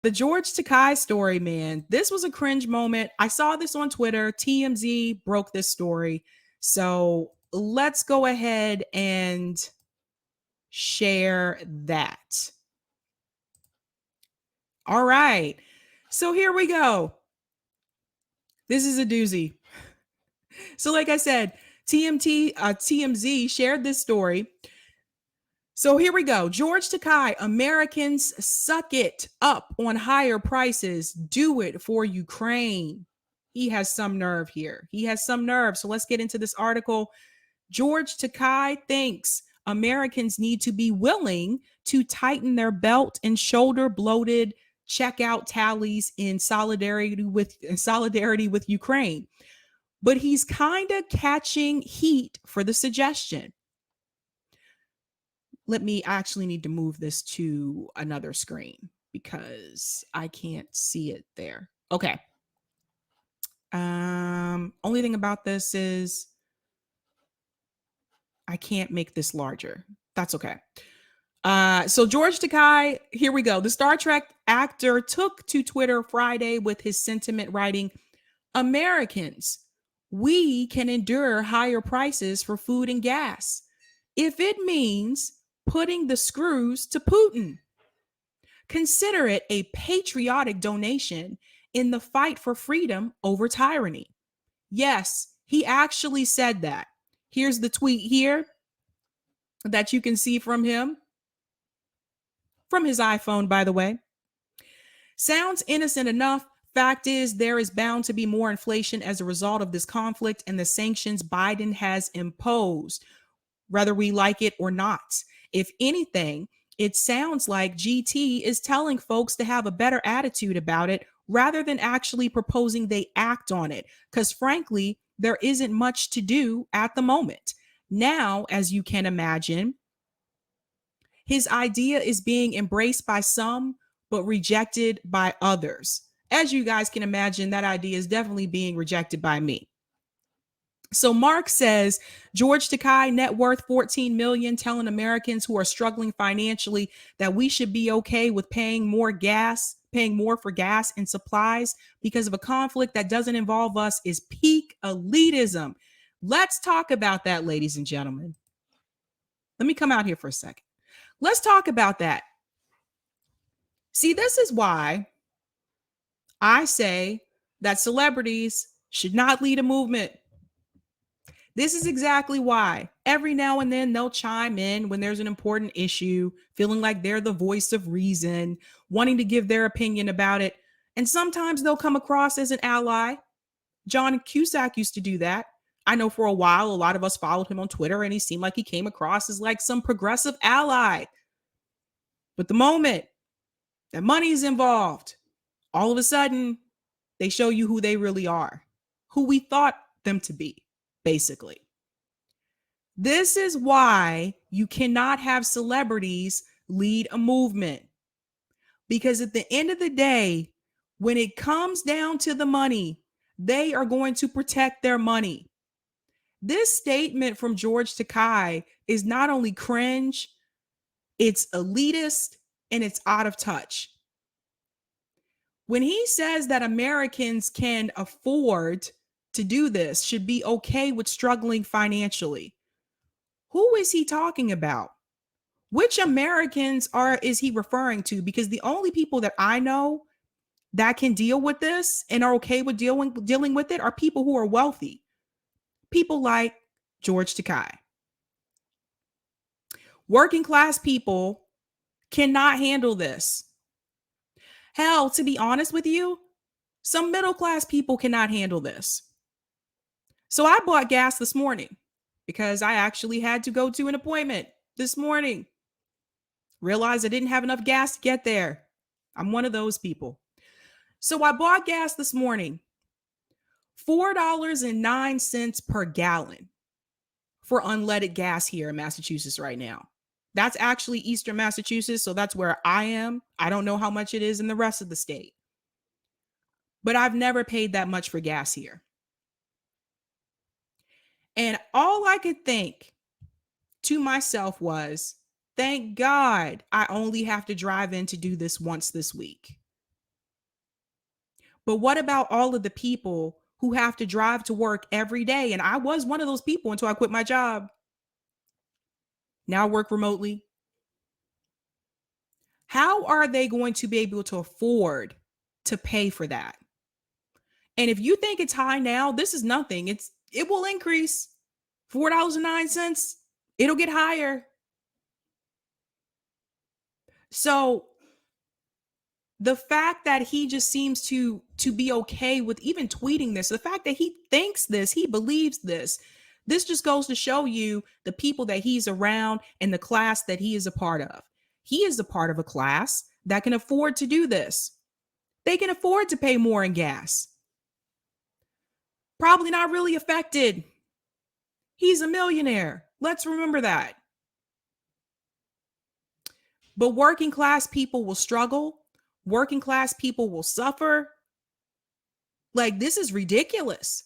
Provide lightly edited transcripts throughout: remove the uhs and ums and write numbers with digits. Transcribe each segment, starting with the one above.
The George Takei story, man, this was a cringe moment. I saw this on Twitter. TMZ broke this story. So let's go ahead and share that. All right. So here we go. This is a doozy. So like I said, TMZ shared this story. So here we go. George Takei, Americans suck it up on higher prices. Do it for Ukraine. He has some nerve here. He has some nerve. So let's get into this article. George Takei thinks Americans need to be willing to tighten their belt and shoulder bloated checkout tallies in solidarity with Ukraine. But he's kind of catching heat for the suggestion. I actually need to move this to another screen because I can't see it there. Okay. Only thing about this is I can't make this larger. That's okay. So George Takei, here we go. The Star Trek actor took to Twitter Friday with his sentiment writing, Americans, we can endure higher prices for food and gas if it means putting the screws to Putin. Consider it a patriotic donation in the fight for freedom over tyranny. Yes, he actually said that. Here's the tweet here that you can see from him, from his iPhone, by the way. Sounds innocent enough. Fact is, there is bound to be more inflation as a result of this conflict and the sanctions Biden has imposed, whether we like it or not. If anything, it sounds like GT is telling folks to have a better attitude about it rather than actually proposing they act on it. Because frankly, there isn't much to do at the moment. Now, as you can imagine, his idea is being embraced by some, but rejected by others. As you guys can imagine, that idea is definitely being rejected by me. So Mark says, George Takei, net worth 14 million, telling Americans who are struggling financially that we should be okay with paying more for gas and supplies because of a conflict that doesn't involve us is peak elitism. Let's talk about that, ladies and gentlemen. Let me come out here for a second. Let's talk about that. See, this is why I say that celebrities should not lead a movement. This is exactly why every now and then they'll chime in when there's an important issue, feeling like they're the voice of reason, wanting to give their opinion about it. And sometimes they'll come across as an ally. John Cusack used to do that. I know for a while, a lot of us followed him on Twitter and he seemed like he came across as like some progressive ally. But the moment that money is involved, all of a sudden they show you who they really are, who we thought them to be. Basically, this is why you cannot have celebrities lead a movement. Because at the end of the day, when it comes down to the money, they are going to protect their money. This statement from George Takei is not only cringe, it's elitist and it's out of touch. When he says that Americans can afford to do this, should be okay with struggling financially, who is he talking about? Which Americans is he referring to? Because the only people that I know that can deal with this and are okay with dealing with it are people who are wealthy. People like George Takei. Working class people cannot handle this. Hell, to be honest with you, some middle class people cannot handle this. So I bought gas this morning because I actually had to go to an appointment this morning. Realized I didn't have enough gas to get there. I'm one of those people. So I bought gas this morning, $4.09 per gallon for unleaded gas here in Massachusetts right now. That's actually Eastern Massachusetts, so that's where I am. I don't know how much it is in the rest of the state. But I've never paid that much for gas here. And all I could think to myself was, thank God I only have to drive in to do this once this week. But what about all of the people who have to drive to work every day? And I was one of those people until I quit my job. Now I work remotely. How are they going to be able to afford to pay for that? And if you think it's high now, this is nothing. It will increase. $4.09. It'll get higher. So the fact that he just seems to be okay with even tweeting this, the fact that he thinks this, he believes this just goes to show you the people that he's around and the class that he is a part of. He is a part of a class that can afford to do this. They can afford to pay more in gas. Probably not really affected. He's a millionaire. Let's remember that. But working class people will struggle. Working class people will suffer. Like, this is ridiculous.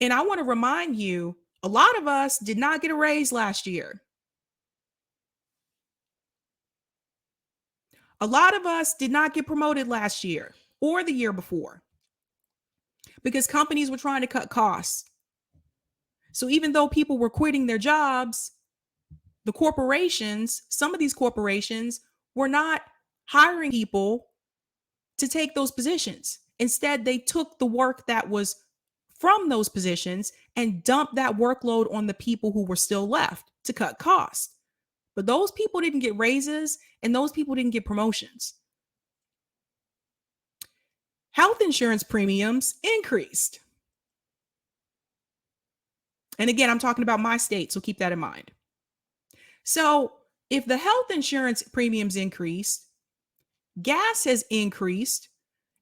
And I want to remind you, a lot of us did not get a raise last year. A lot of us did not get promoted last year or the year before because companies were trying to cut costs. So even though people were quitting their jobs, the corporations, some of these corporations were not hiring people to take those positions. Instead, they took the work that was from those positions and dumped that workload on the people who were still left to cut costs. But those people didn't get raises and those people didn't get promotions. Health insurance premiums increased. And again, I'm talking about my state, so keep that in mind. So if the health insurance premiums increased, gas has increased.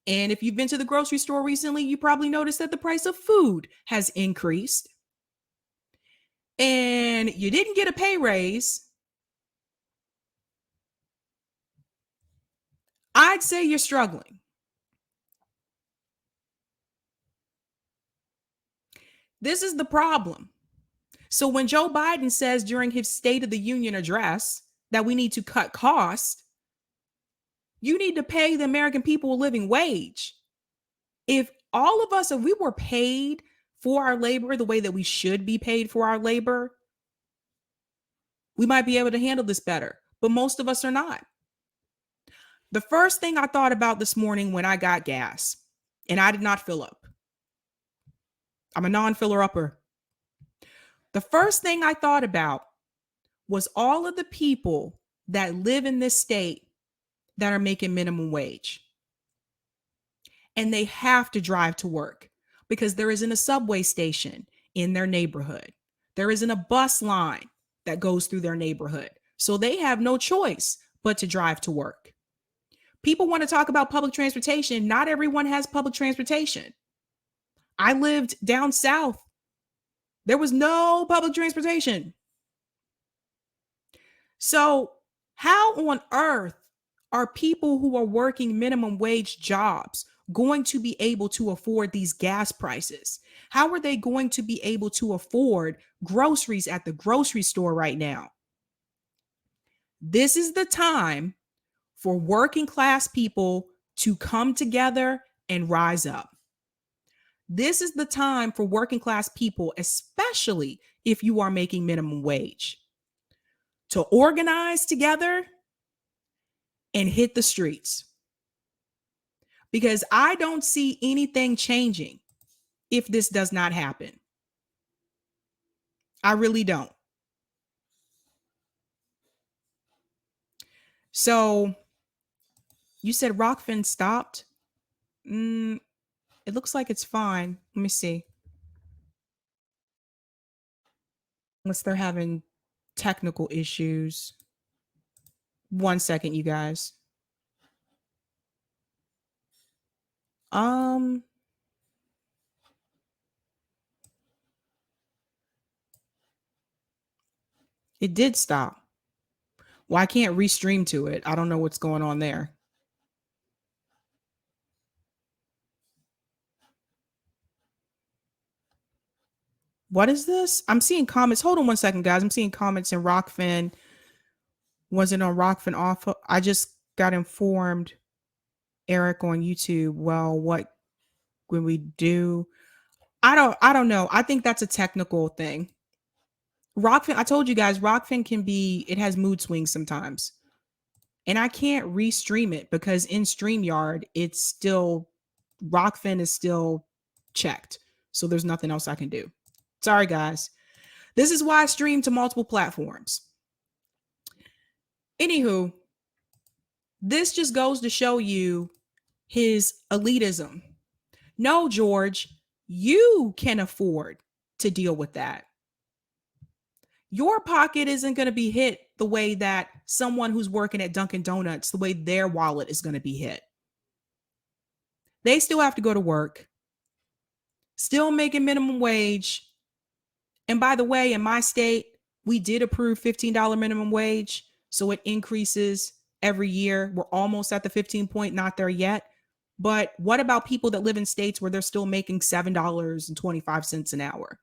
And if you've been to the grocery store recently, you probably noticed that the price of food has increased. And you didn't get a pay raise. I'd say you're struggling. This is the problem. So when Joe Biden says during his State of the Union address that we need to cut costs, you need to pay the American people a living wage. If all of us, if we were paid for our labor the way that we should be paid for our labor, we might be able to handle this better. But most of us are not. The first thing I thought about this morning when I got gas, and I did not fill up. I'm a non-filler upper. The first thing I thought about was all of the people that live in this state that are making minimum wage. And they have to drive to work because there isn't a subway station in their neighborhood. There isn't a bus line that goes through their neighborhood. So they have no choice but to drive to work. People want to talk about public transportation. Not everyone has public transportation. I lived down south. There was no public transportation. So how on earth are people who are working minimum wage jobs going to be able to afford these gas prices? How are they going to be able to afford groceries at the grocery store right now? This is the time for working class people to come together and rise up. This is the time for working class people, especially if you are making minimum wage, to organize together and hit the streets. Because I don't see anything changing if this does not happen. I really don't. So you said Rockfin stopped. It looks like it's fine. Let me see. Unless they're having technical issues. 1 second, you guys. It did stop. Well, I can't restream to it. I don't know what's going on there. What is this? I'm seeing comments. Hold on 1 second, guys. I'm seeing comments in Rockfin. Was it on Rockfin off? I just got informed, Eric, on YouTube. Well, what when we do? I don't know. I think that's a technical thing. Rockfin, I told you guys, Rockfin can be, it has mood swings sometimes. And I can't restream it because in StreamYard, it's still, Rockfin is still checked. So there's nothing else I can do. Sorry, guys. This is why I stream to multiple platforms. Anywho, this just goes to show you his elitism. No, George, you can afford to deal with that. Your pocket isn't going to be hit the way that someone who's working at Dunkin' Donuts, the way their wallet is going to be hit. They still have to go to work, still making minimum wage. And by the way, in my state, we did approve $15 minimum wage. So it increases every year. We're almost at the 15 point, not there yet. But what about people that live in states where they're still making $7.25 an hour?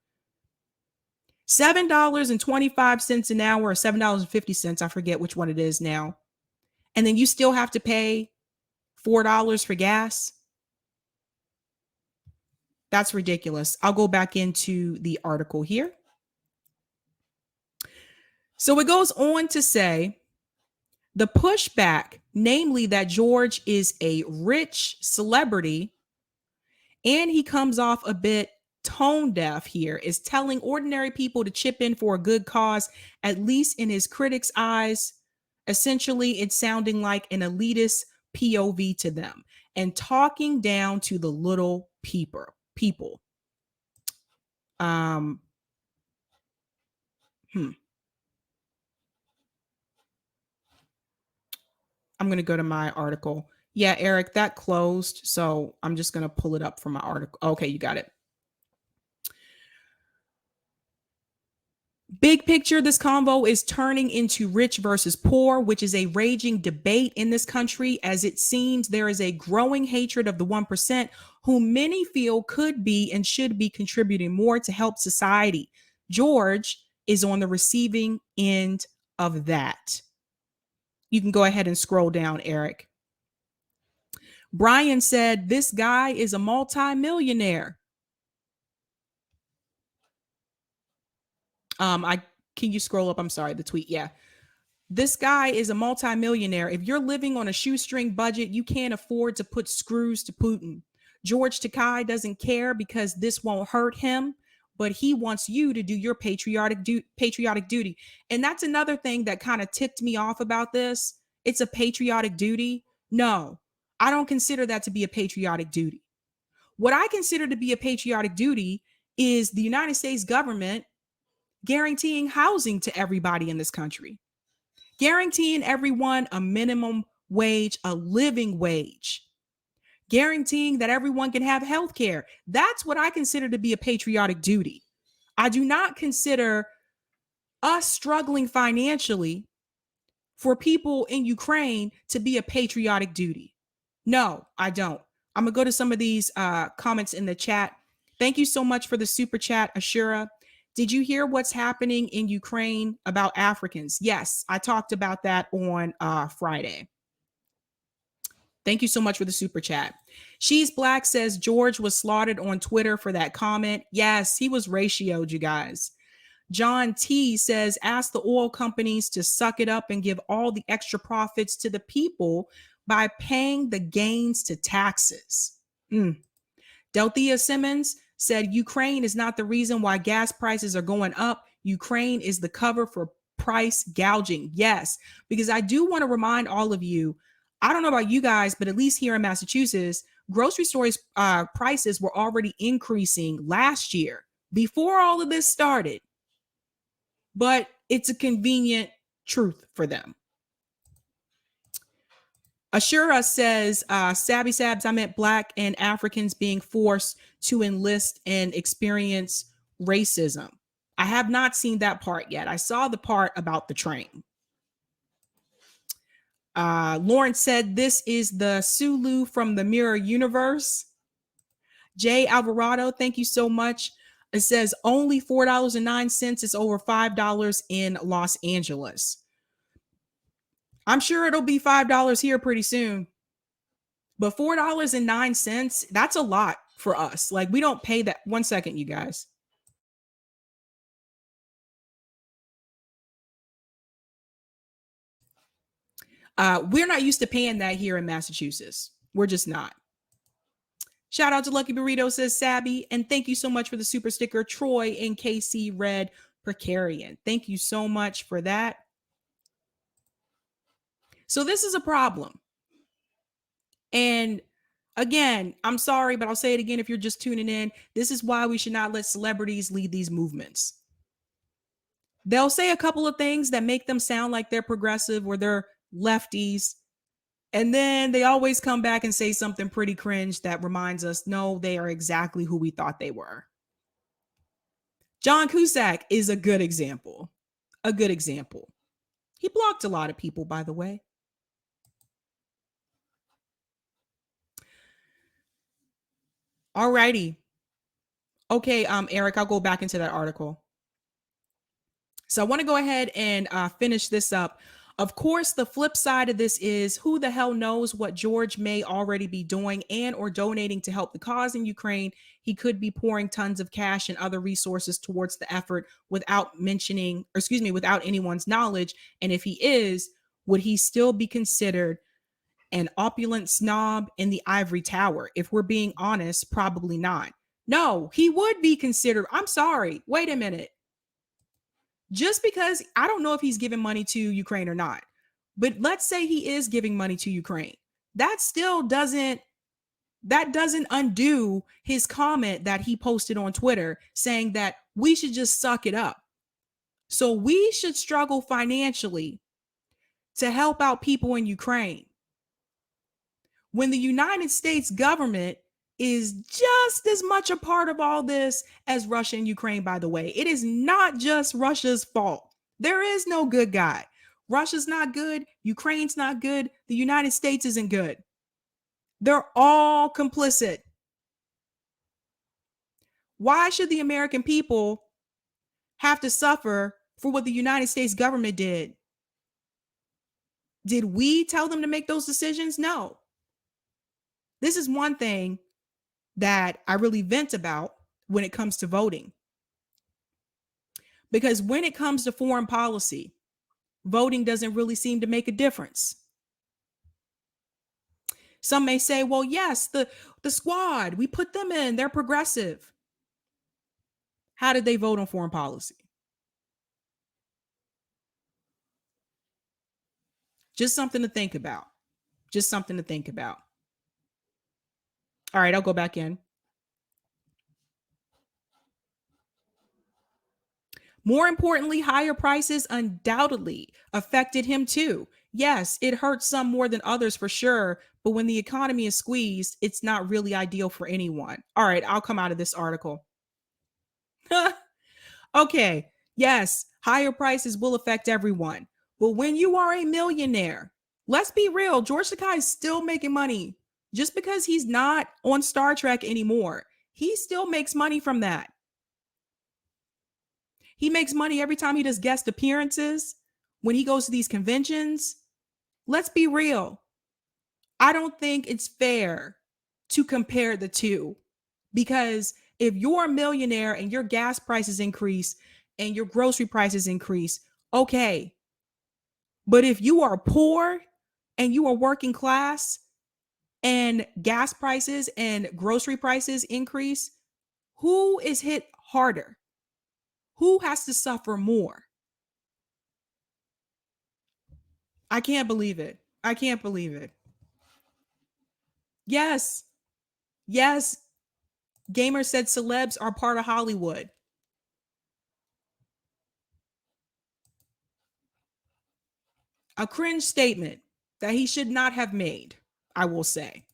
$7.25 an hour or $7.50. I forget which one it is now. And then you still have to pay $4 for gas. That's ridiculous. I'll go back into the article here. So it goes on to say the pushback, namely that George is a rich celebrity and he comes off a bit tone deaf here, is telling ordinary people to chip in for a good cause, at least in his critics' eyes. Essentially, it's sounding like an elitist POV to them and talking down to the little people. I'm going to go to my article. Yeah, Eric, that closed. So I'm just going to pull it up from my article. Okay, you got it. Big picture, this convo is turning into rich versus poor, which is a raging debate in this country, as it seems there is a growing hatred of the 1%, whom many feel could be and should be contributing more to help society. George is on the receiving end of that. You can go ahead and scroll down, Eric. Brian said, this guy is a multi-millionaire. Can you scroll up? I'm sorry, the tweet. Yeah. This guy is a multi-millionaire. If you're living on a shoestring budget, you can't afford to put screws to Putin. George Takei doesn't care because this won't hurt him, but he wants you to do your patriotic duty. And that's another thing that kind of ticked me off about this. It's a patriotic duty. No, I don't consider that to be a patriotic duty. What I consider to be a patriotic duty is the United States government guaranteeing housing to everybody in this country, guaranteeing everyone a minimum wage, a living wage, guaranteeing that everyone can have health care. That's what I consider to be a patriotic duty. I do not consider us struggling financially for people in Ukraine to be a patriotic duty. No, I don't. I'm going to go to some of these comments in the chat. Thank you so much for the super chat, Ashura. Did you hear what's happening in Ukraine about Africans? Yes, I talked about that on Friday. Thank you so much for the super chat. She's Black says George was slaughtered on Twitter for that comment. Yes, he was ratioed, you guys. John T says, ask the oil companies to suck it up and give all the extra profits to the people by paying the gains to taxes. Delthea Simmons said Ukraine is not the reason why gas prices are going up. Ukraine is the cover for price gouging. Yes, because I do want to remind all of you, I don't know about you guys, but at least here in Massachusetts, grocery stores prices were already increasing last year before all of this started. But it's a convenient truth for them. Ashura says, Sabby Sabs, I meant Black and Africans being forced to enlist and experience racism. I have not seen that part yet. I saw the part about the train. Lawrence said, this is the Sulu from the Mirror Universe. Jay Alvarado, thank you so much. It says only $4.09. It's over $5 in Los Angeles. I'm sure it'll be $5 here pretty soon. But $4.09, that's a lot for us. Like, we don't pay that. 1 second, you guys. We're not used to paying that here in Massachusetts. We're just not. Shout out to Lucky Burrito, says Sabby. And thank you so much for the super sticker. Troy and KC Red Precarian. Thank you so much for that. So this is a problem. And again, I'm sorry, but I'll say it again if you're just tuning in. This is why we should not let celebrities lead these movements. They'll say a couple of things that make them sound like they're progressive or they're lefties. And then they always come back and say something pretty cringe that reminds us, no, they are exactly who we thought they were. John Cusack is a good example. A good example. He blocked a lot of people, by the way. Alrighty. Okay, Eric, I'll go back into that article. So I want to go ahead and finish this up. Of course, the flip side of this is who the hell knows what George may already be doing and or donating to help the cause in Ukraine. He could be pouring tons of cash and other resources towards the effort without mentioning, or excuse me, without anyone's knowledge. And if he is, would he still be considered an opulent snob in the ivory tower? If we're being honest, probably not. No, he would be considered. I'm sorry. Wait a minute. Just because I don't know if he's giving money to Ukraine or not, but let's say he is giving money to Ukraine. That still doesn't undo his comment that he posted on Twitter saying that we should just suck it up. So we should struggle financially to help out people in Ukraine when the United States government is just as much a part of all this as Russia and Ukraine, by the way. It is not just Russia's fault. There is no good guy. Russia's not good. Ukraine's not good. The United States isn't good. They're all complicit. Why should the American people have to suffer for what the United States government did? Did we tell them to make those decisions? No. This is one thing that I really vent about when it comes to voting. Because when it comes to foreign policy, voting doesn't really seem to make a difference. Some may say, well, yes, the squad, we put them in, they're progressive. How did they vote on foreign policy? Just something to think about. Just something to think about. All right, I'll go back in. More importantly, higher prices undoubtedly affected him too. Yes, it hurts some more than others for sure, but when the economy is squeezed, it's not really ideal for anyone. All right, I'll come out of this article. Okay, yes, higher prices will affect everyone. But when you are a millionaire, let's be real, George Takei is still making money. Just because he's not on Star Trek anymore, he still makes money from that. He makes money every time he does guest appearances, when he goes to these conventions. Let's be real. I don't think it's fair to compare the two, because if you're a millionaire and your gas prices increase and your grocery prices increase, okay. But if you are poor and you are working class and gas prices and grocery prices increase, who is hit harder? Who has to suffer more? I can't believe it. I can't believe it. Yes. Yes. Gamer said celebs are part of Hollywood. A cringe statement that he should not have made, I will say.